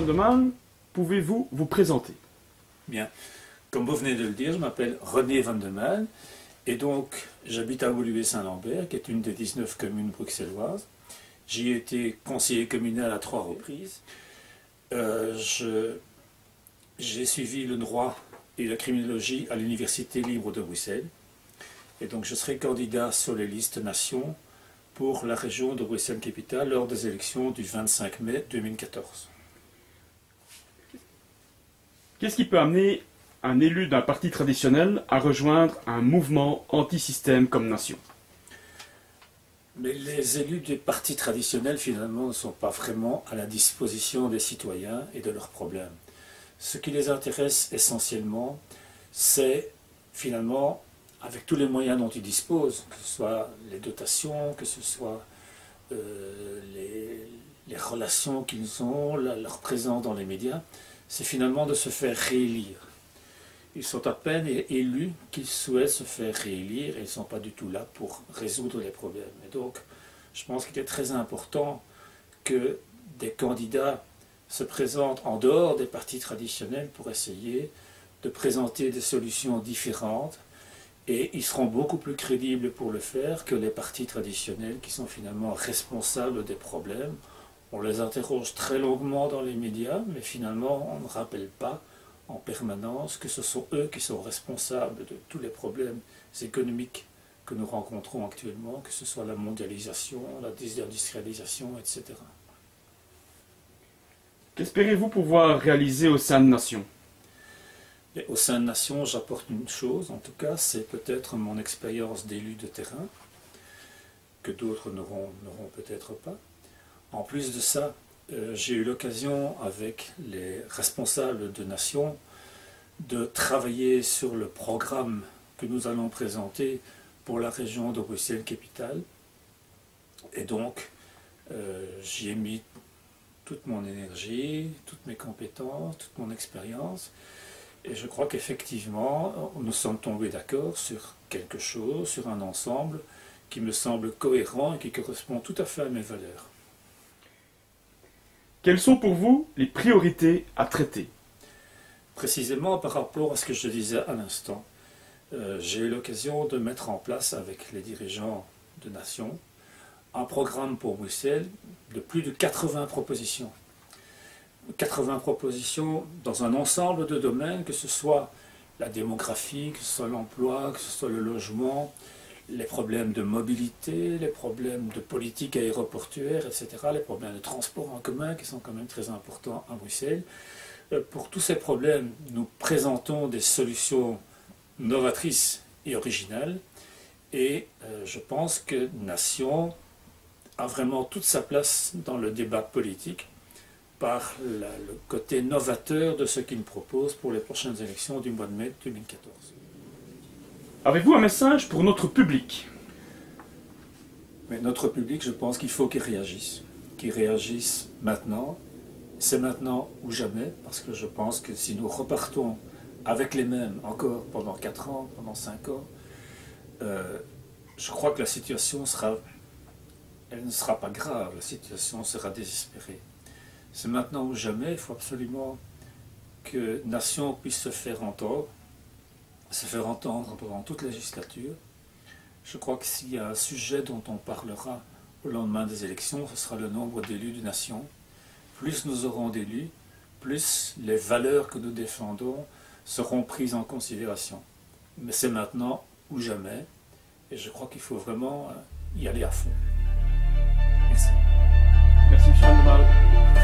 Vandeman, pouvez-vous vous présenter? Bien, comme vous venez de le dire, je m'appelle René Vandeman et donc j'habite à Woluwe-Saint-Lambert, qui est une des 19 communes bruxelloises. J'y ai été conseiller communal à 3 reprises. J'ai suivi le droit et la criminologie à l'Université libre de Bruxelles. Et donc je serai candidat sur les listes nations pour la région de Bruxelles-Capitale lors des élections du 25 mai 2014. Qu'est-ce qui peut amener un élu d'un parti traditionnel à rejoindre un mouvement anti-système comme Nation? Mais les élus des partis traditionnels, finalement, ne sont pas vraiment à la disposition des citoyens et de leurs problèmes. Ce qui les intéresse essentiellement, c'est finalement, avec tous les moyens dont ils disposent, que ce soit les dotations, que ce soit les relations qu'ils ont, leur présence dans les médias, c'est finalement de se faire réélire. Ils sont à peine élus qu'ils souhaitent se faire réélire et ils ne sont pas du tout là pour résoudre les problèmes. Et donc, je pense qu'il est très important que des candidats se présentent en dehors des partis traditionnels pour essayer de présenter des solutions différentes et ils seront beaucoup plus crédibles pour le faire que les partis traditionnels qui sont finalement responsables des problèmes. On les interroge très longuement dans les médias, mais finalement on ne rappelle pas en permanence que ce sont eux qui sont responsables de tous les problèmes économiques que nous rencontrons actuellement, que ce soit la mondialisation, la désindustrialisation, etc. Qu'espérez-vous pouvoir réaliser au sein de Nation? Et au sein de Nation, j'apporte une chose, en tout cas, c'est peut-être mon expérience d'élu de terrain, que d'autres n'auront peut-être pas. En plus de ça, j'ai eu l'occasion, avec les responsables de Nation, de travailler sur le programme que nous allons présenter pour la région de Bruxelles-Capitale. Et donc, j'y ai mis toute mon énergie, toutes mes compétences, toute mon expérience. Et je crois qu'effectivement, nous sommes tombés d'accord sur quelque chose, sur un ensemble qui me semble cohérent et qui correspond tout à fait à mes valeurs. Quelles sont pour vous les priorités à traiter? Précisément par rapport à ce que je disais à l'instant, j'ai eu l'occasion de mettre en place avec les dirigeants de Nation un programme pour Bruxelles de plus de 80 propositions. 80 propositions dans un ensemble de domaines, que ce soit la démographie, que ce soit l'emploi, que ce soit le logement, les problèmes de mobilité, les problèmes de politique aéroportuaire, etc., les problèmes de transport en commun qui sont quand même très importants à Bruxelles. Pour tous ces problèmes, nous présentons des solutions novatrices et originales et je pense que Nation a vraiment toute sa place dans le débat politique par le côté novateur de ce qu'il propose pour les prochaines élections du mois de mai 2014. Avez-vous un message pour notre public? Mais notre public, je pense qu'il faut qu'il réagisse maintenant. C'est maintenant ou jamais, parce que je pense que si nous repartons avec les mêmes encore pendant 4 ans, pendant 5 ans, je crois que la situation elle ne sera pas grave, la situation sera désespérée. C'est maintenant ou jamais, il faut absolument que Nation puisse se faire entendre pendant toute la législature. Je crois que s'il y a un sujet dont on parlera au lendemain des élections, ce sera le nombre d'élus de Nation. Plus nous aurons d'élus, plus les valeurs que nous défendons seront prises en considération. Mais c'est maintenant ou jamais, et je crois qu'il faut vraiment y aller à fond. Merci. Merci, M. Vandeman.